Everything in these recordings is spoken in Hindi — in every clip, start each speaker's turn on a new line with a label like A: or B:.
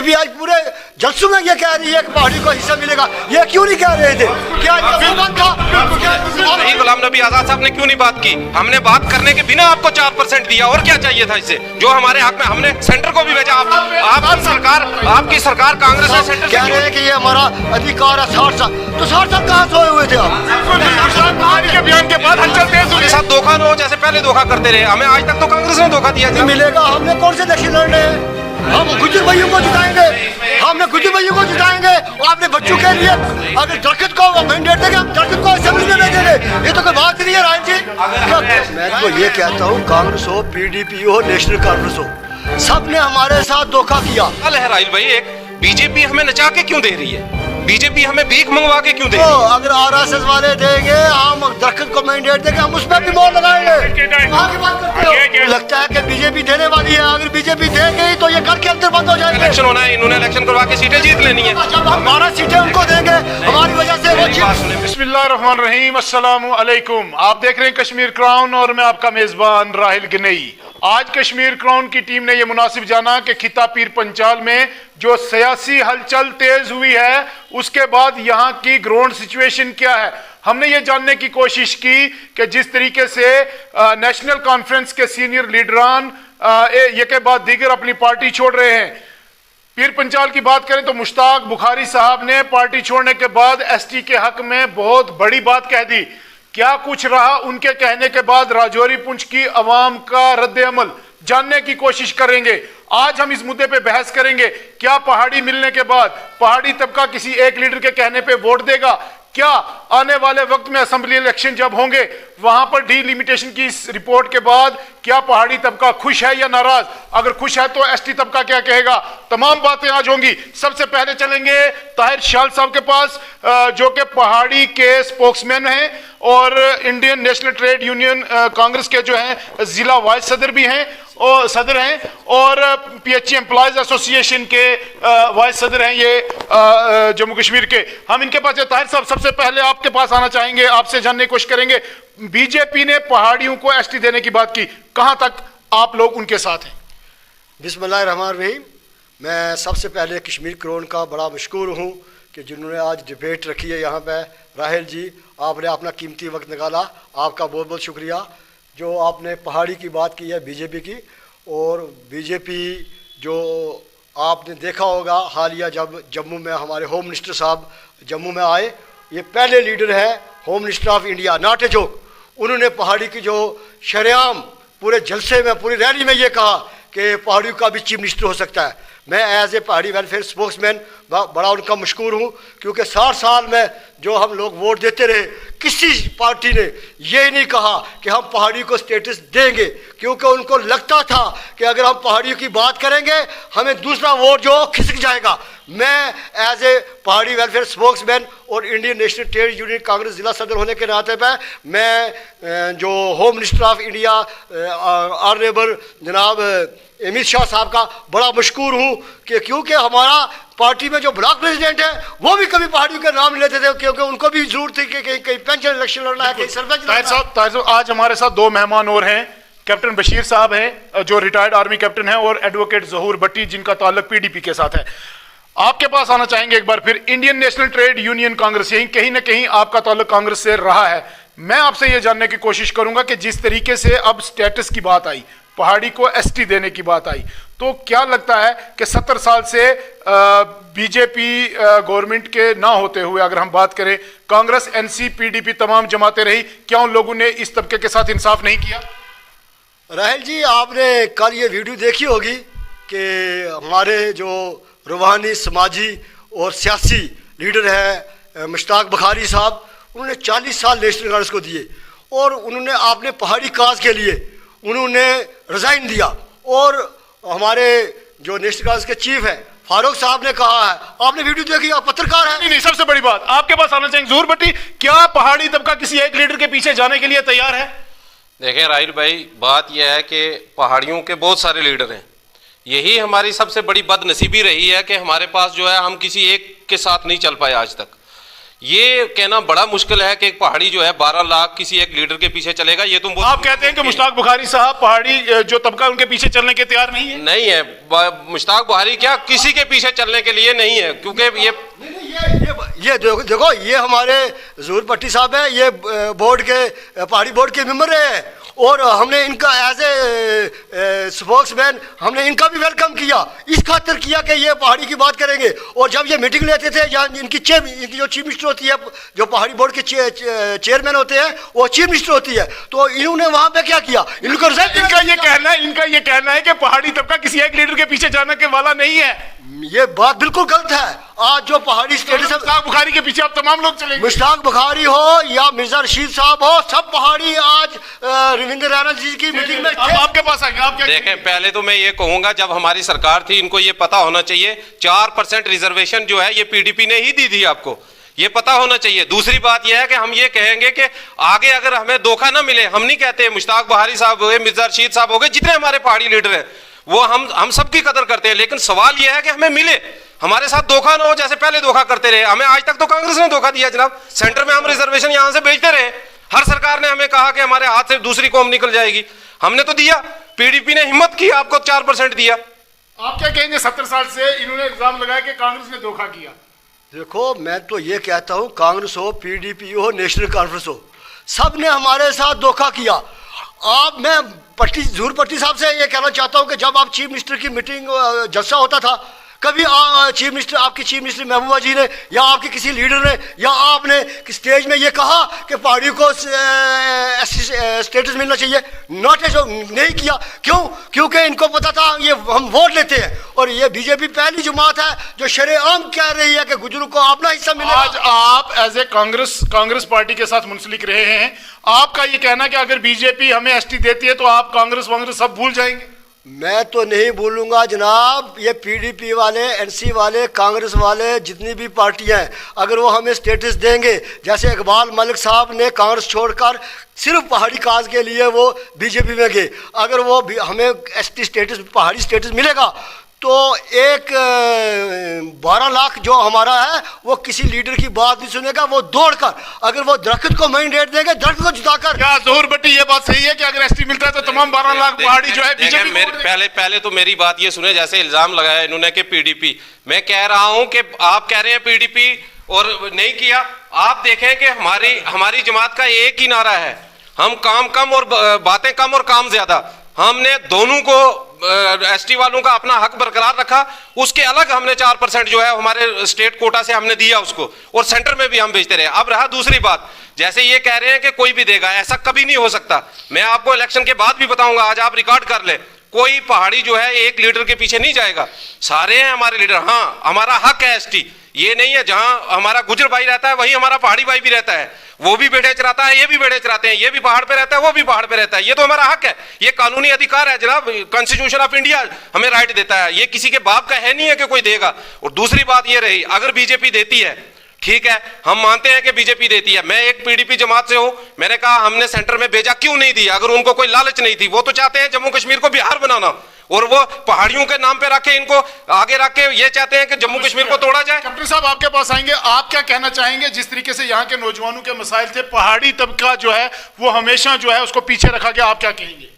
A: बीजेपी आज पूरे जलसों में ये कह रही है कि पहाड़ी को हिस्सा मिलेगा, ये क्यों नहीं कह रहे थे? क्या
B: नहीं, गुलाम नबी आजाद साहब ने क्यों नहीं बात की? हमने बात करने के बिना आपको 4% दिया, और क्या चाहिए था इससे? जो हमारे हक में, हमने सेंटर को भी भेजा। आपकी सरकार कांग्रेस ने सेंटर
A: कह रहे हैं कि ये हमारा अधिकार है 60 साल, तो 60 साल कहाँ सोए हुए थे आप?
B: के बयान के बाद हलचल तेज हुई। साथ धोखा न हो जैसे पहले धोखा करते रहे, हमें आज तक तो कांग्रेस ने धोखा दिया।
A: नहीं मिलेगा, हमने कौन से इलेक्शन लड़ने हैं? हम गुजर भाइयों को जिताएंगे, हमने गुजर भाइयों को जिताएंगे। और अपने बच्चों के लिए अगर दरख्त को मैंडेट देंगे, हम दरख्त को असेंबली में भेजेंगे, ये तो कोई बात नहीं है राय जी। मैं तो ये कहता हूँ, कांग्रेस हो, पीडीपी हो, नेशनल कांग्रेस हो, सबने हमारे साथ धोखा किया।
B: लहराइल भाई, एक बीजेपी हमें नचा के क्यों दे रही है? बीजेपी हमें भीख मंगवा के क्यों दे रही है?
A: अगर आरएसएस वाले देंगे, हम दरख्त को मैंडेट देंगे, हम उस पर भी मोहर लगाएंगे। वहाँ की बात करते हो? लगता है कि बीजेपी देने वाली है, अगर बीजेपी दे गई तो ये घर के अंदर बंद हो जाएंगे।
B: इलेक्शन होना है, इन्होंने इलेक्शन करवा के सीटें जीत लेनी है।
A: जब हम 12 सीटें उनको देंगे, हमारी वजह से वो
C: बिस्मिल्लाहिर्रहमानिर्रहीम, अस्सलामु अलैकुम। आप देख रहे हैं कश्मीर क्राउन और मैं आपका मेजबान राहिल गनई। आज कश्मीर क्राउन की टीम ने यह मुनासिब जाना कि खिता पीर पंचाल में जो सियासी हलचल तेज हुई है, उसके बाद यहाँ की ग्राउंड सिचुएशन क्या है, हमने ये जानने की कोशिश की कि जिस तरीके से नेशनल कॉन्फ्रेंस के सीनियर लीडरान ये के बाद दीगर अपनी पार्टी छोड़ रहे हैं। पीर पंचाल की बात करें तो मुश्ताक बुखारी साहब ने पार्टी छोड़ने के बाद एसटी के हक में बहुत बड़ी बात कह दी। क्या कुछ रहा उनके कहने के बाद राजौरी पुंछ की अवाम का रद्द अमल जानने की कोशिश करेंगे। आज हम इस मुद्दे पे बहस करेंगे। क्या पहाड़ी मिलने के बाद पहाड़ी तबका किसी एक लीडर के कहने पे वोट देगा? क्या आने वाले वक्त में असेंबली इलेक्शन जब होंगे, वहां पर डीलिमिटेशन की इस रिपोर्ट के बाद क्या पहाड़ी तबका खुश है या नाराज? अगर खुश है तो एसटी तबका क्या कहेगा? तमाम बातें आज होंगी। सबसे पहले चलेंगे ताहिर शाल साहब के पास, जो कि पहाड़ी के स्पोक्समैन हैं और Indian national trade union Congress के जो हैं जिला वाइस सदर भी हैं और सदर हैं, और पीएचई एम्प्लॉयज एसोसिएशन के वाइस सदर हैं ये जम्मू कश्मीर के। हम इनके पास, ताहिर साहब सबसे पहले आपके पास आना चाहेंगे, आपसे जानने की कोशिश करेंगे। बीजेपी ने पहाड़ियों को एसटी देने की बात की, कहां तक आप लोग उनके साथ हैं?
A: बिस्मिल्लाहिर्रहमानिर्रहीम। मैं सबसे पहले कश्मीर क्राउन का बड़ा मशकूर हूँ कि जिन्होंने आज डिबेट रखी है यहाँ पे। राहिल जी, आपने अपना कीमती वक्त निकाला, आपका बहुत बहुत शुक्रिया। जो आपने पहाड़ी की बात की है बीजेपी की, और बीजेपी जो आपने देखा होगा हालिया जब जम्मू में हमारे होम मिनिस्टर साहब जम्मू में आए, ये पहले लीडर है home minister of India, not a joke. उन्होंने पहाड़ी की जो शरेआम पूरे जलसे में, पूरी रैली में ये कहा कि पहाड़ियों का भी चीफ मिनिस्टर हो सकता है। मैं एज ए पहाड़ी वेलफेयर स्पोक्समैन बड़ा उनका मशकूर हूँ, क्योंकि 60 साल में जो हम लोग वोट देते रहे, किसी पार्टी ने ये नहीं कहा कि हम पहाड़ी को स्टेटस देंगे, क्योंकि उनको लगता था कि अगर हम पहाड़ियों की बात करेंगे हमें दूसरा वोट जो खिसक जाएगा। मैं एज ए पहाड़ी वेलफेयर स्पोक्समैन और Indian national trade union Congress जिला सदर होने के नाते पर मैं जो home minister of India honourable जनाब अमित शाह साहब का बड़ा मशकूर हूँ कि क्योंकि हमारा पार्टी में जो ब्लॉक प्रेसिडेंट है वो भी कभी पहाड़ियों के नाम लेते थे, क्योंकि उनको भी जरूरत थी कि कहीं पेंशन इलेक्शन लड़ना है, कहीं सरपंच।
C: ताहिर साहब, आज हमारे साथ दो मेहमान और हैं। कैप्टन बशीर साहब हैं जो रिटायर्ड आर्मी कैप्टन हैं, और एडवोकेट जहूर भट्टी जिनका ताल्लुक पीडीपी के साथ है। आपके पास आना चाहेंगे एक बार फिर। Indian national trade union Congress, यही कहीं ना कहीं आपका ताल्लुक कांग्रेस से रहा है। मैं आपसे यह जानने की कोशिश करूंगा कि जिस तरीके से अब स्टेटस की बात आई, पहाड़ी को एसटी देने की बात आई, तो क्या लगता है कि 70 साल से बीजेपी गवर्नमेंट के ना होते हुए अगर हम बात करें, कांग्रेस, एनसी, पीडीपी तमाम जमाते रही, क्या उन लोगों ने इस तबके के साथ इंसाफ नहीं किया?
A: राहिल जी, आपने कल ये वीडियो देखी होगी कि हमारे जो रूहानी समाजी और सियासी लीडर है मुश्ताक बुखारी साहब, उन्होंने 40 साल नेशनल कांग्रेस को दिए, और उन्होंने आपने पहाड़ी काज के लिए उन्होंने रिजाइन दिया। और हमारे जो नेशनल कांग्रेस के चीफ है फारूक साहब ने कहा है, आपने वीडियो देखी, आप पत्रकार हैं।
C: नहीं, सबसे बड़ी बात आपके पास आना चाहिए जहूर भट्टी, क्या पहाड़ी तबका किसी एक लीडर के पीछे जाने के लिए तैयार है?
B: देखें राहिल भाई, बात यह है कि पहाड़ियों के बहुत सारे लीडर हैं। यही हमारी सबसे बड़ी बदनसीबी रही है कि हमारे पास जो है हम किसी एक के साथ नहीं चल पाए आज तक। ये कहना बड़ा मुश्किल है कि एक पहाड़ी जो है 12 लाख किसी एक लीडर के पीछे चलेगा। ये तुम
C: आप कहते हैं कि मुश्ताक बुखारी साहब पहाड़ी जो तबका उनके पीछे चलने के तैयार नहीं है?
B: नहीं है, मुश्ताक बुखारी क्या किसी के पीछे चलने के लिए नहीं है, क्योंकि
A: ये देखो ये हमारे ज़हूर भट्टी साहब है, ये बोर्ड के पहाड़ी बोर्ड के मेंबर है और हमने इनका एज ए स्पोक्समैन हमने इनका भी वेलकम किया, इस खातिर किया कि ये पहाड़ी की बात करेंगे। और जब ये मीटिंग लेते थे या इनकी जो चीफ मिनिस्टर होती है, जो पहाड़ी बोर्ड के चेयरमैन होते हैं वो चीफ मिनिस्टर होती है, तो इन्होंने वहाँ पे क्या किया, इनको
C: इनका ये कहना है कि पहाड़ी तबका किसी एक लीडर के पीछे जाने के वाला नहीं है।
A: ये बात बिल्कुल गलत है। आज जो पहाड़ी स्टेटस है,
C: मुश्ताक बुखारी के पीछे अब तमाम लोग चलेंगे।
A: मुश्ताक बुखारी हो या मिर्जा रशीद साहब हो, सब पहाड़ी आज रविंद्र रैना जी की मीटिंग में
C: आपके पास आएंगे। आप क्या
B: देखें, पहले तो मैं ये कहूंगा जब हमारी सरकार थी इनको ये पता होना चाहिए 4% रिजर्वेशन जो है ये पीडीपी ने ही दी थी, आपको ये पता होना चाहिए। दूसरी बात यह है कि हम ये कहेंगे कि आगे अगर हमें धोखा ना मिले, हम नहीं कहते मुश्ताक बुखारी साहब हो गए, मिर्जा रशीद साहब हो गए, जितने हमारे पहाड़ी लीडर हैं वो हम सबकी कदर करते हैं, लेकिन सवाल यह है कि हमें मिले, हमारे साथ धोखा ना हो जैसे पहले धोखा करते रहे। हमें आज तक तो कांग्रेस ने धोखा दिया जनाब, सेंटर में हम रिजर्वेशन यहां से भेजते रहे, हर सरकार ने हमें कहा कि हमारे हाथ से दूसरी कौम निकल जाएगी, हमने तो दिया, पीडीपी ने हिम्मत की आपको 4% दिया।
C: आप क्या कहेंगे? 70 साल से इन्होंने इल्जाम लगाया कि कांग्रेस ने धोखा किया।
A: देखो मैं तो ये कहता हूँ, कांग्रेस हो, पीडीपी हो, नेशनल कॉन्फ्रेंस हो, सब ने हमारे साथ धोखा किया। आप मैं ज़हूर भट्टी साहब से ये कहना चाहता हूँ कि जब आप चीफ मिनिस्टर की मीटिंग जलसा होता था, कभी चीफ मिनिस्टर आपकी चीफ मिनिस्टर महबूबा जी ने या आपके किसी लीडर ने या आपने स्टेज में ये कहा कि पहाड़ी को स्टेटस मिलना चाहिए? नोटिस नहीं किया। क्यों? क्योंकि इनको पता था ये हम वोट लेते हैं, और ये बीजेपी पहली जमात है जो शरेआम कह रही है कि गुजरों को अपना हिस्सा मिलेगा।
C: आज आप एज ए कांग्रेस पार्टी के साथ मुंसलिक रहे हैं, आपका ये कहना कि अगर बीजेपी हमें एसटी देती है तो आप कांग्रेस सब भूल जाएंगे?
A: मैं तो नहीं बोलूँगा जनाब, ये पीडीपी वाले, एनसी वाले, कांग्रेस वाले, जितनी भी पार्टियां हैं, अगर वो हमें स्टेटस देंगे, जैसे इकबाल मलिक साहब ने कांग्रेस छोड़कर सिर्फ पहाड़ी काज के लिए वो बीजेपी में गए, अगर वो हमें एसटी स्टेटस, पहाड़ी स्टेटस मिलेगा तो एक 12 लाख जो हमारा है वो किसी लीडर की बात नहीं सुनेगा, वो दौड़कर अगर वो दरख्त को मैंडेट देंगे, दरख्त को जुटाकर।
C: क्या ज़हूर भट्टी ये बात सही है कि अगर एसटी मिलता है तो तमाम 12 लाख पहाड़ी जो है बीजेपी?
B: पहले तो मेरी बात ये सुने, जैसे इल्जाम लगाया इन्होंने कि पीडीपी, मैं कह रहा हूं कि आप कह रहे हैं पीडीपी और नहीं किया। आप देखें कि हमारी जमात का एक ही नारा है, हम काम कम और बातें कम और काम ज्यादा। हमने दोनों को एसटी वालों का अपना हक बरकरार रखा, उसके अलग हमने 4% जो है हमारे स्टेट कोटा से हमने दिया उसको, और सेंटर में भी हम भेजते रहे। अब रहा दूसरी बात, जैसे ये कह रहे हैं कि कोई भी देगा, ऐसा कभी नहीं हो सकता। मैं आपको इलेक्शन के बाद भी बताऊंगा, आज आप रिकॉर्ड कर ले, कोई पहाड़ी जो है एक लीडर के पीछे नहीं जाएगा, सारे हैं हमारे लीडर। हाँ, हमारा हक है एसटी, ये नहीं है जहां हमारा गुजर भाई रहता है वही हमारा पहाड़ी भाई भी रहता है, वो भी बेड़े चराता है, ये भी बेड़े चराते हैं, ये भी पहाड़ पे रहता है, वो भी पहाड़ पे रहता है, ये तो हमारा हक है, ये कानूनी अधिकार है जनाब, कॉन्स्टिट्यूशन ऑफ इंडिया हमें राइट देता है, ये किसी के बाप का है नहीं है कि कोई देगा। और दूसरी बात ये रही, अगर बीजेपी देती है, ठीक है, हम मानते हैं कि बीजेपी देती है, मैं एक पीडीपी जमात से हूं, मैंने कहा हमने सेंटर में भेजा क्यों नहीं दिया? अगर उनको कोई लालच नहीं थी, वो तो चाहते हैं जम्मू कश्मीर को बिहार बनाना, और वो पहाड़ियों के नाम पे रखे, इनको आगे रख के ये चाहते हैं कि जम्मू कश्मीर को तोड़ा जाए।
C: कैप्टन साहब आपके पास आएंगे, आप क्या कहना चाहेंगे? जिस तरीके से यहाँ के नौजवानों के मसाइल थे, पहाड़ी तबका जो है वो हमेशा जो है उसको पीछे रखा गया, आप क्या कहेंगे?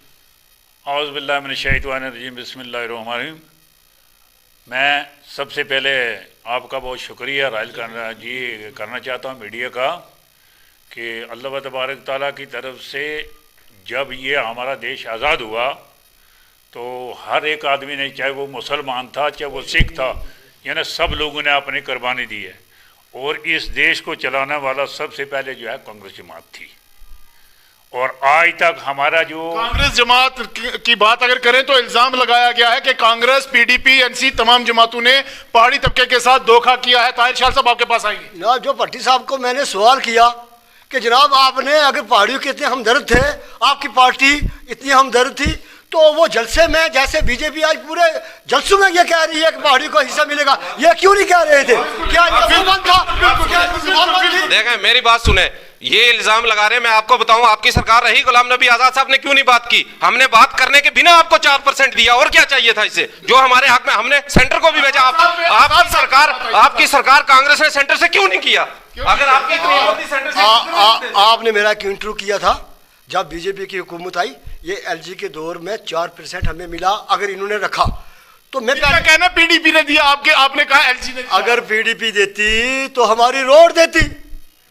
D: औज़ु बिल्लाहि मिनश शैतानिर रजीम, बिस्मिल्लाहिर रहमानिर रहीम। मैं सबसे पहले आपका बहुत शुक्रिया राइल करना चाहता हूँ मीडिया का कि अल्लाह तबारक ताला की तरफ से जब ये हमारा देश आज़ाद हुआ तो हर एक आदमी ने, चाहे वो मुसलमान था चाहे वो सिख था, यानी सब लोगों ने अपनी कुर्बानी दी है, और इस देश को चलाने वाला सबसे पहले जो है कांग्रेस जमात थी। और आज तक हमारा जो
C: कांग्रेस जमात की बात अगर करें तो इल्जाम लगाया गया है कि कांग्रेस, पीडीपी, एनसी तमाम जमातों ने पहाड़ी तबके के साथ धोखा किया है। ताहिर शाह साहब आपके पास आएंगे।
A: जनाब, जो भट्टी साहब को मैंने सवाल किया कि जनाब आपने अगर पहाड़ियों के इतने हमदर्द थे, आपकी पार्टी इतनी हमदर्द थी, तो वो जलसे में जैसे बीजेपी आज पूरे जलसों में ये कह रही है कि पहाड़ी को हिस्सा मिलेगा, ये क्यों नहीं कह रहे थे? क्या
B: देखें, मेरी बात सुने, ये इल्जाम लगा रहे हैं, मैं आपको बताऊं, आपकी सरकार रही, गुलाम नबी आजाद साहब ने क्यों नहीं बात की? हमने बात करने के बिना आपको 4% दिया, और क्या चाहिए था इससे? जो हमारे हक में, हमने सेंटर को भी भेजा, आपकी सरकार कांग्रेस ने सेंटर से क्यों नहीं किया? अगर आपकी इतनी हिम्मत थी सेंटर से
A: आपने मेरा एक इंटरव्यू किया था जब बीजेपी की हुकूमत आई, ये एलजी के दौर में 4% हमें मिला, अगर इन्होंने रखा तो मैं
C: क्या कहना पीडीपी ने दिया, आपने कहा एलजी ने दिया।
A: अगर पीडीपी देती तो हमारी रोड देती,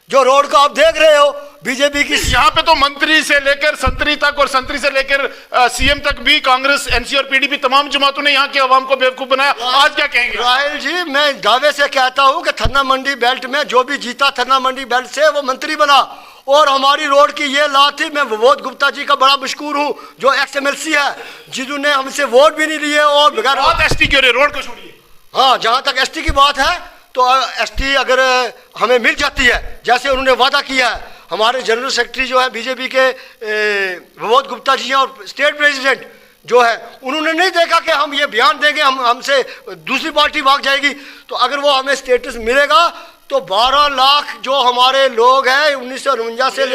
A: जो रोड को आप देख रहे हो बीजेपी की।
C: यहाँ पे तो मंत्री से लेकर संतरी तक और संतरी से लेकर सीएम तक भी कांग्रेस, एनसी और पीडीपी तमाम जमातों ने यहाँ के अवाम को बेवकूफ बनाया। आज क्या कहेंगे?
A: राहिल जी, मैं दावे से कहता हूँ कि थन्ना मंडी बेल्ट में जो भी जीता थन्ना मंडी बेल्ट से वो मंत्री बना, और हमारी रोड की ये ला थी। मैं विनोद गुप्ता जी का बड़ा मशकूर हूँ जो एक्सएमएलसी है, जिन्होंने हमसे वोट भी नहीं लिए और बगैर
C: एसटी क्यों, रोड को छोड़िए।
A: हाँ, जहाँ तक एसटी की बात है तो एसटी अगर हमें मिल जाती है जैसे उन्होंने वादा किया है, हमारे जनरल सेक्रेटरी जो है बीजेपी के विनोद गुप्ता जी हैं और स्टेट प्रेसिडेंट जो है, उन्होंने नहीं देखा कि हम ये बयान देंगे हमसे दूसरी पार्टी भाग जाएगी। तो अगर वो हमें स्टेटस मिलेगा तो 12 लाख जो हमारे लोग हैं 1949 से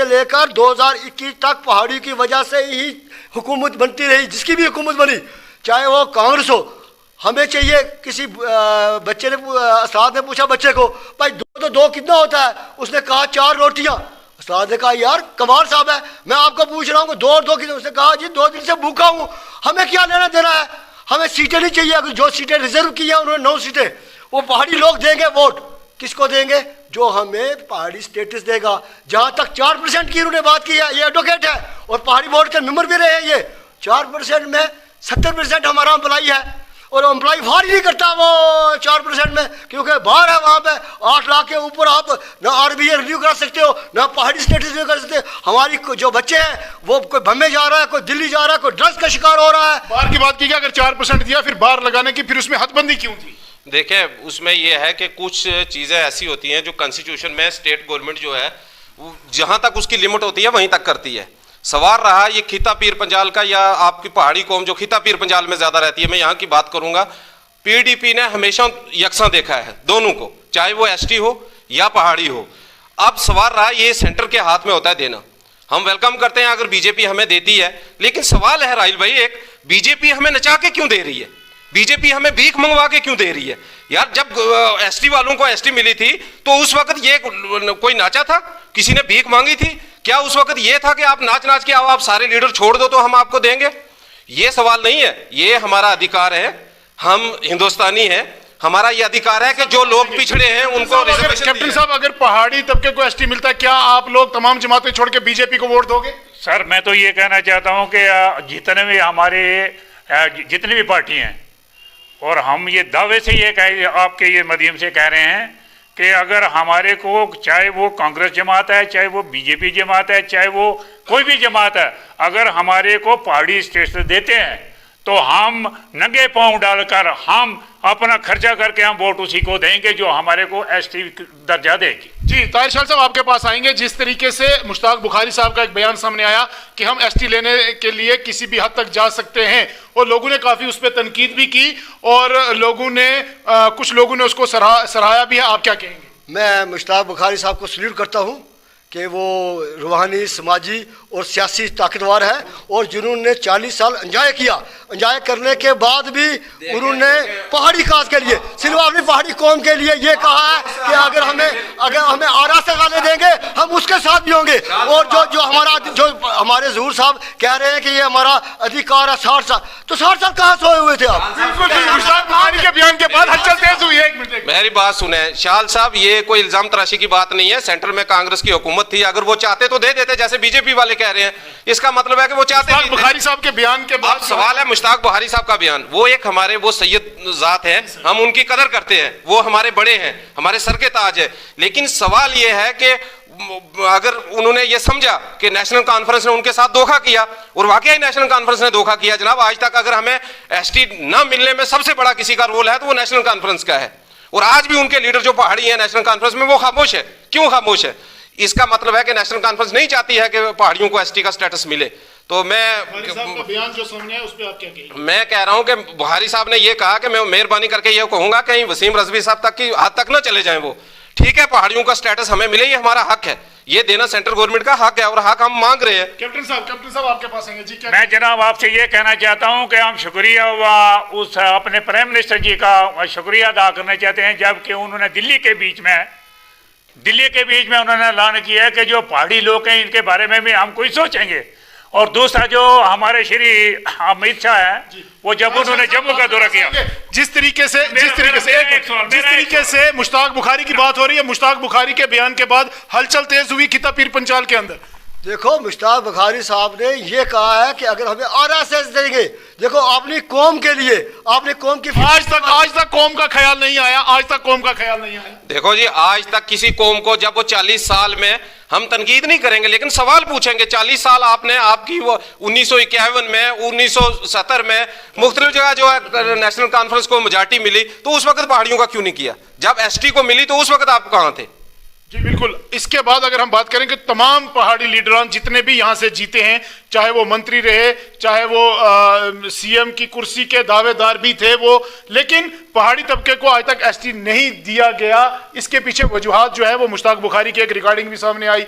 A: लेकर 2021 तक पहाड़ी की वजह से ही हुकूमत बनती रही, जिसकी भी हुकूमत बनी, चाहे वो कांग्रेस हो। हमें चाहिए, किसी बच्चे ने उस्ताद ने पूछा बच्चे को, भाई दो कितना होता है? उसने कहा 4 रोटियां। उस्ताद ने कहा यार कमाल साहब है, मैं आपको पूछ रहा हूँ दो कितना? उसने कहा जी 2 दिन से भूखा हूँ, हमें क्या लेना देना है, हमें सीटें नहीं चाहिए। अगर जो सीटें रिजर्व की हैं उन्होंने 9 सीटें, वो पहाड़ी लोग देंगे वोट, किसको देंगे? जो हमें पहाड़ी स्टेटस देगा। जहाँ तक 4% की उन्होंने बात की है, ये एडवोकेट है और पहाड़ी बोर्ड के मेंबर भी रहे हैं। ये 4% में 70% हमारा एम्प्लॉई है और एम्प्लॉई फार ही नहीं करता वो 4% में, क्योंकि बाहर है, वहाँ पे 8 लाख के ऊपर आप ना आरबीए रिव्यू कर सकते हो, ना पहाड़ी स्टेटस रिव्यू कर सकते। हमारी जो बच्चे हैं वो कोई बम्बे जा रहा है, कोई दिल्ली जा रहा है, कोई ड्रग्स का शिकार हो रहा है।
C: बाहर की बात की, अगर 4% दिया फिर बाहर लगाने की, फिर उसमें हदबंदी क्यों थी?
B: देखिए, उसमें यह है कि कुछ चीज़ें ऐसी होती हैं जो कॉन्स्टिट्यूशन में स्टेट गवर्नमेंट जो है वो जहाँ तक उसकी लिमिट होती है वहीं तक करती है। सवाल रहा ये खिता पीर पंजाल का या आपकी पहाड़ी कौम जो खिता पीर पंजाल में ज़्यादा रहती है, मैं यहाँ की बात करूँगा। पीडीपी ने हमेशा यकसा देखा है दोनों को, चाहे वो एसटी हो या पहाड़ी हो। अब सवाल रहा ये सेंटर के हाथ में होता है देना, हम वेलकम करते हैं अगर बीजेपी हमें देती है, लेकिन सवाल है राहिल भाई, एक बीजेपी हमें नचा के क्यों दे रही है? बीजेपी हमें भीख मंगवा के क्यों दे रही है? यार जब एसटी वालों को एसटी मिली थी तो उस वक्त ये कोई नाचा था? किसी ने भीख मांगी थी क्या? उस वक्त ये था कि आप नाच नाच के आओ, आप सारे लीडर छोड़ दो तो हम आपको देंगे? ये सवाल नहीं है, ये हमारा अधिकार है, हम हिंदुस्तानी हैं, हमारा ये अधिकार है कि जो लोग पिछड़े हैं उनको रिजर्वेशन।
C: कैप्टन साहब, अगर पहाड़ी तबके को एसटी मिलता है, क्या आप लोग तमाम जमातें छोड़ के बीजेपी को वोट दोगे?
D: सर मैं तो ये कहना चाहता हूँ कि जितनी भी पार्टी हैं, और हम ये दावे से ये आपके ये माध्यम से कह रहे हैं कि अगर हमारे को, चाहे वो कांग्रेस जमात है, चाहे वो बीजेपी जमात है, चाहे वो कोई भी जमात है, अगर हमारे को पहाड़ी स्टेटस देते हैं तो हम नंगे पांव डालकर हम अपना खर्चा करके हम वोट उसी को देंगे जो हमारे को एसटी दर्जा देगी।
C: जी ताहिर शाह साहब आपके पास आएंगे। जिस तरीके से मुश्ताक बुखारी साहब का एक बयान सामने आया कि हम एसटी लेने के लिए किसी भी हद तक जा सकते हैं, और लोगों ने काफी उस पर तनकीद भी की और कुछ लोगों ने उसको सराहाया भी है, आप क्या कहेंगे?
A: मैं मुश्ताक बुखारी साहब को सल्यूट करता हूँ कि वो रूहानी, समाजी और सियासी ताकतवर है, और जिन्होंने 40 साल एंजॉय किया, एंजॉय करने के बाद भी उन्होंने पहाड़ी काज के लिए, सिर्फ अपनी पहाड़ी कौम के लिए ये कहा है कि अगर हमें आरा से गाने देंगे हम उसके साथ भी होंगे। और जो हमारे ज़हूर साहब कह रहे हैं कि ये हमारा अधिकार है 60 साल, तो 60 साल कहाँ सोए हुए थे आप?
C: के बयान के बाद हलचल तेज हुई है।
B: मेरी बात सुने शाल साहब, ये कोई इल्जाम तराशी की बात नहीं है। सेंटर में कांग्रेस की हुकूमत थी, अगर वो चाहते तो दे देते, जैसे बीजेपी वाले कह रहे हैं। इसका मतलब है कि वो चाहते नहीं थे।
C: बुखारी साहब के बयान के बाद
B: सवाल है मुश्ताक बुखारी साहब का बयान, वो एक हमारे वो सैयद जात है, हम उनकी कदर करते हैं, वो हमारे बड़े हैं, हमारे सर के ताज है। लेकिन सवाल ये है कि अगर उन्होंने ये समझा कि नेशनल कॉन्फ्रेंस ने उनके साथ धोखा किया, और वाकई नेशनल कॉन्फ्रेंस ने धोखा किया जनाब। आज तक अगर हमें एसटी ना मिलने में सबसे बड़ा किसी का रोल है तो वो नेशनल कॉन्फ्रेंस का है, और आज भी उनके लीडर जो पहाड़ी है नेशनल कॉन्फ्रेंस में वो खामोश है। क्यों खामोश है? इसका मतलब है कि नेशनल कॉन्फ्रेंस नहीं चाहती है कि पहाड़ियों को एसटी का स्टेटस मिले। तो
C: बयान जो सामने है उस पे आप क्या कहेंगे?
B: मैं कह रहा हूं कि बुखारी साहब ने यह कहा कि मैं मेहरबानी करके यह कहूंगा कहीं वसीम रजवी साहब तक की हद तक ना चले जाएं। वो ठीक है, पहाड़ियों का स्टेटस हमें मिले, ये हमारा हक है, ये देना सेंट्रल गवर्नमेंट का हक है और हक हम मांग रहे हैं।
C: कैप्टन साहब आपके पास आएंगे जी। क्या
D: मैं जनाब आपसे ये कहना चाहता हूँ कि हम शुक्रिया हुआ उस अपने प्राइम मिनिस्टर जी का शुक्रिया अदा करना चाहते हैं, जबकि उन्होंने दिल्ली के बीच में उन्होंने ऐलान किया है कि जो पहाड़ी लोग हैं इनके बारे में भी हम कोई सोचेंगे। और दूसरा जो हमारे श्री अमित शाह है, वो जब उन्होंने जम्मू का दौरा किया,
C: जिस तरीके से मुश्ताक बुखारी की बात हो रही है, मुश्ताक बुखारी के बयान के बाद हलचल तेज हुई खिता पीर पंचाल के अंदर।
A: देखो, मुश्ताक बुखारी साहब ने ये कहा है कि अगर हमें आरएसएस देंगे, देखो अपनी कौम के लिए, आपने कौम की
C: आज तक कौम का ख्याल नहीं आया,
B: देखो जी, आज तक किसी कौम को, जब वो 40 साल में, हम तनकीद नहीं करेंगे लेकिन सवाल पूछेंगे, 40 साल आपने आपकी वो 1951 में 1970 में मुख्तलिफ जगह जो है नेशनल कॉन्फ्रेंस को मेजॉरिटी मिली, तो उस वक्त पहाड़ियों का क्यों नहीं किया? जब एसटी को मिली तो उस वक्त आप कहां थे?
C: जी बिल्कुल। इसके बाद अगर हम बात करें कि तमाम पहाड़ी लीडरान जितने भी यहां से जीते हैं, चाहे वो मंत्री रहे, चाहे वो सीएम की कुर्सी के दावेदार भी थे वो, लेकिन पहाड़ी तबके को आज तक एसटी नहीं दिया गया। इसके पीछे वजूहात जो है वो मुश्ताक बुखारी की एक रिकॉर्डिंग भी सामने आई,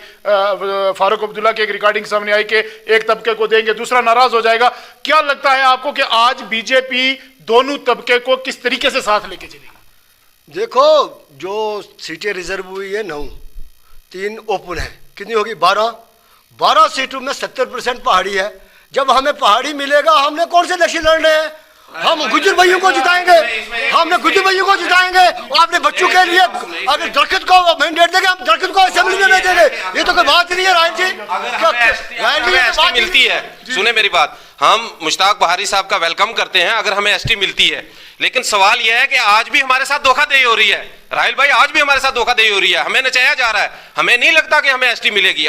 C: फारूक अब्दुल्ला की एक रिकॉर्डिंग सामने आई कि एक तबके को देंगे दूसरा नाराज हो जाएगा। क्या लगता है आपको कि आज बीजेपी दोनों तबके को किस तरीके से साथ लेके चलेगी?
A: देखो, जो सीटें रिजर्व हुई है 9, 3 ओपन है, कितनी होगी? 12 सीटों में 70% पहाड़ी है। जब हमें पहाड़ी मिलेगा, हमने कौन से इलेक्शन लड़ रहे हैं? हम गुज्जर भाइयों को जिताएंगे, हमने गुज्जर भाइयों को जिताएंगे। और अपने बच्चों के लिए अगर दरख्त को मैंडेट देंगे, हम दरख्त को असेंबली में भेजेंगे। ये तो कोई बात नहीं है राहिल जी।
B: मिलती है, सुने मेरी बात, हम मुश्ताक बुखारी साहब का वेलकम करते हैं अगर हमें एसटी मिलती है, लेकिन सवाल यह है कि आज भी हमारे साथ धोखाधड़ी हो रही है राहिल भाई, आज भी हमारे साथ धोखाधड़ी हो रही है, हमें नचाया जा रहा है। हमें नहीं लगता कि हमें एसटी मिलेगी।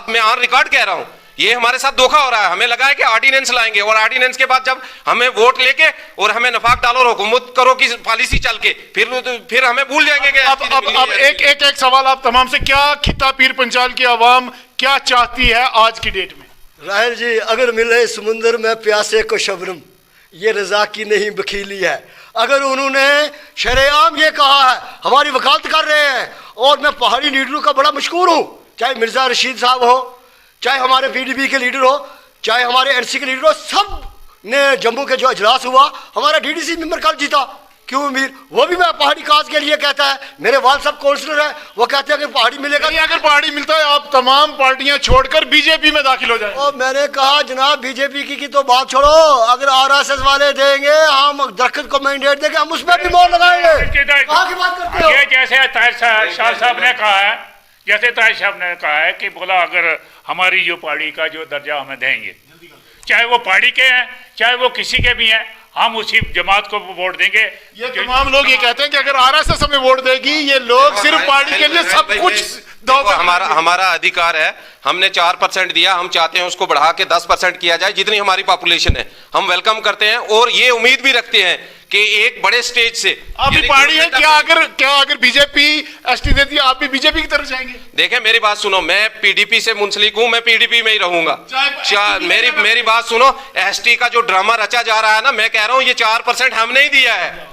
B: मैं ऑन रिकॉर्ड कह रहा हूं, ये हमारे साथ धोखा हो रहा है। हमें लगा है कि ऑर्डिनेंस लाएंगे और ऑर्डिनेंस के बाद जब हमें वोट लेके और हमें नफाक डालो और हुकूमत करो की पॉलिसी चल के फिर हमें भूल जाएंगे कि
C: अब एक सवाल आप तमाम से, क्या खिता पीर पंचाल की आवाम क्या चाहती है आज की डेट में?
A: राहिल जी, अगर मिले समुंदर में प्यासे को शबनम, ये रजा की नहीं बखीली है। अगर उन्होंने शरेआम ये कहा है, हमारी वकालत कर रहे हैं, और मैं पहाड़ी लीडरों का बड़ा मशहूर हूँ, चाहे मिर्जा रशीद साहब हो, चाहे हमारे पीडीपी के लीडर हो, चाहे हमारे एनसी के लीडर हो, सब ने जम्मू के जो अजलास हुआ, हमारा डीडीसी मेंबर कल जीता। क्यों अमीर? वो भी मैं पहाड़ी काज के लिए कहता है। मेरे वाल साहब काउंसलर है, वो कहते हैं अगर पहाड़ी मिलेगा,
C: अगर पहाड़ी मिलता है आप तमाम पार्टियां छोड़कर बीजेपी में दाखिल हो जाए।
A: और मैंने कहा जनाब बीजेपी की तो बात छोड़ो, अगर आरएसएस वाले देंगे, हम दरख्त को मैंडेट देंगे, हम उसमें भी मोहर लगाएंगे। कहाँ की बात करते हो?
D: ये जैसे ताहिर शाह साहब ने कहा है, जैसे ताहिर साहब ने कहा है कि बोला अगर हमारी जो पहाड़ी का जो दर्जा हमें देंगे, चाहे वो पहाड़ी के हैं चाहे वो किसी के भी हैं, हम उसी जमात को वोट देंगे।
C: ये तमाम लोग ये कहते हैं कि अगर आरएसएस हमें वोट देगी, ये लोग सिर्फ पार्टी के लिए सब कुछ
B: हमारा अधिकार है। हमने 4% दिया, हम चाहते हैं उसको बढ़ा के 10% किया जाए, जितनी हमारी पॉपुलेशन है हम वेलकम करते हैं और ये उम्मीद भी रखते हैं कि एक बड़े स्टेज से
C: आप भी पहाड़ी है। क्या अगर बीजेपी एसटी देती है, आप भी बीजेपी की तरफ जाएंगे?
B: देखें मेरी बात सुनो, मैं पीडीपी से मुंसलिक हूं, मैं पीडीपी में ही रहूंगा। मेरी बात सुनो, एसटी का जो ड्रामा रचा जा रहा है ना, मैं कह रहा हूं ये 4% हम नहीं दिया है,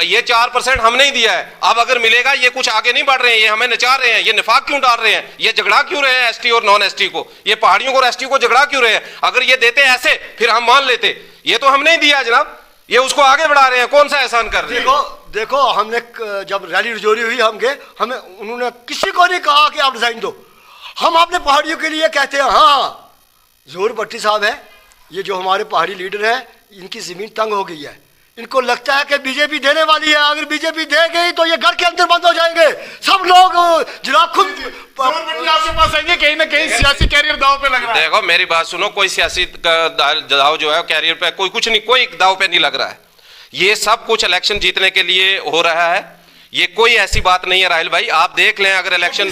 B: ये 4% हम नहीं दिया है। अब अगर मिलेगा, ये कुछ आगे नहीं बढ़ रहे हैं, ये हमें नचा रहे हैं, ये निफाक क्यों डाल रहे हैं, ये झगड़ा क्यों रहे हैं एसटी और नॉन एसटी को, ये पहाड़ियों को और एसटी को झगड़ा क्यों रहे हैं? अगर ये देते ऐसे फिर हम मान लेते, ये तो हम नहीं दिया जनाब, ये उसको आगे बढ़ा रहे हैं। कौन सा एहसान कर रहे हैं?
A: देखो हमने जब रैली रजौरी हुई, हम गए, हमें उन्होंने किसी को नहीं कहा कि आप रिजाइन दो। हम अपने पहाड़ियों के लिए कहते हैं। हाँ, ज़हूर भट्टी साहब है, ये जो हमारे पहाड़ी लीडर हैं, इनकी जमीन तंग हो गई है, इनको लगता है कि बीजेपी देने वाली है। अगर बीजेपी दे गई तो ये घर के अंदर बंद हो जाएंगे सब लोग। जनाब खुद
C: आपके पास आएंगे, कहीं ना कहीं सियासी कैरियर दाव पे लग रहा है।
B: देखो मेरी बात सुनो, कोई सियासी दाव जो है कैरियर पे कोई दाव पे नहीं लग रहा है। ये सब कुछ इलेक्शन जीतने के लिए हो रहा है, ये कोई ऐसी बात नहीं है राहिल भाई। आप देख लें, अगर इलेक्शन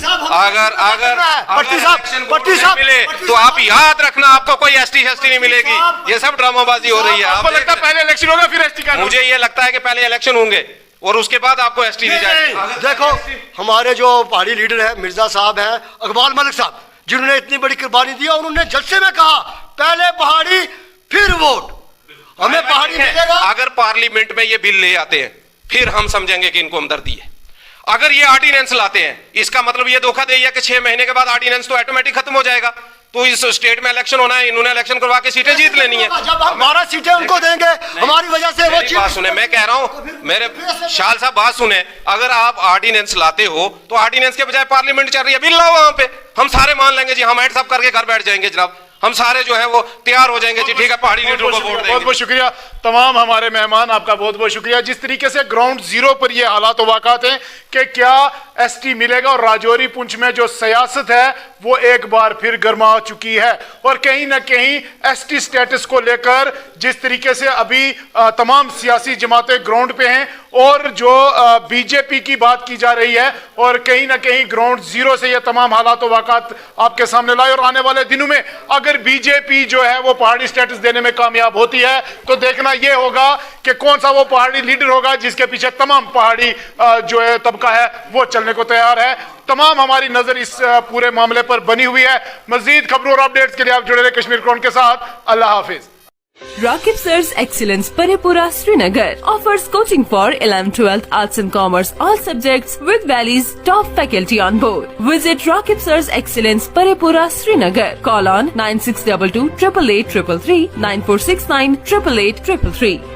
B: मिले तो आप याद रखना, आपको कोई एसटी नहीं मिलेगी। ये सब ड्रामाबाजी हो रही है।
C: आपको लगता है पहले इलेक्शन होगा फिर एसटी का?
B: मुझे ये लगता है कि पहले इलेक्शन होंगे और उसके बाद आपको एसटी दी जाएगी।
A: देखो हमारे जो पहाड़ी लीडर है, मिर्जा साहब है, अकबाल मलिक साहब, जिन्होंने इतनी बड़ी कुर्बानी दी, उन्होंने जलसे में कहा पहले पहाड़ी फिर वोट, हमें पहाड़ी मिलेगा।
B: अगर पार्लियामेंट में ये बिल ले आते हैं फिर हम समझेंगे कि इनको हमदर्दी है। अगर ये ऑर्डिनेंस लाते हैं, इसका मतलब ये धोखा दे दिया कि 6 महीने के बाद ऑर्डिनेंस तो ऑटोमेटिक खत्म हो जाएगा। तो इस स्टेट में इलेक्शन होना है, इन्होंने इलेक्शन करवा के सीटें जीत लेनी है।
A: जब हम 12 सीटें उनको देंगे, हमारी वजह से वो
B: मेरी बात सुने, मैं कह रहा हूं, मेरे शाल साहब बात सुने, अगर आप ऑर्डिनेंस लाते हो तो ऑर्डिनेंस के बजाय पार्लियामेंट चल रही है, बिल लाओ वहां पे, हम सारे मान लेंगे जी, हम हेड साहब करके घर बैठ जाएंगे जनाब, हम सारे जो है वो तैयार हो जाएंगे जी, ठीक है, पहाड़ी लीडरों को वोट देंगे।
C: बहुत बहुत शुक्रिया तमाम हमारे मेहमान, आपका बहुत बहुत शुक्रिया। जिस तरीके से ग्राउंड जीरो पर ये हालात वाक़ात हैं कि क्या एसटी मिलेगा, और राजौरी पुंछ में जो सियासत है वो एक बार फिर गर्मा चुकी है, और कहीं ना कहीं एसटी स्टेटस को लेकर जिस तरीके से अभी तमाम सियासी जमातें ग्राउंड पे हैं, और जो बीजेपी की बात की जा रही है, और कहीं ना कहीं ग्राउंड जीरो से ये तमाम हालात वाक़ात आपके सामने लाए। और आने वाले दिनों में अगर बीजेपी जो है वो पहाड़ी स्टेटस देने में कामयाब होती है तो देखना ये होगा कि कौन सा वो पहाड़ी लीडर होगा जिसके पीछे तमाम पहाड़ी जो है तबका है वो चलने को तैयार है। तमाम हमारी नजर इस पूरे मामले पर बनी हुई है। मजीद खबरों और अपडेट्स के लिए आप जुड़े रहे कश्मीर क्राउन के साथ। अल्लाह हाफिज।
E: Rakib Sir's Excellence Paripura Srinagar offers coaching for 11th, 12th, Arts and Commerce, all subjects with Valley's top faculty on board. Visit Rakib Sir's Excellence Paripura Srinagar. Call on 9622 888 333 9469 888 333.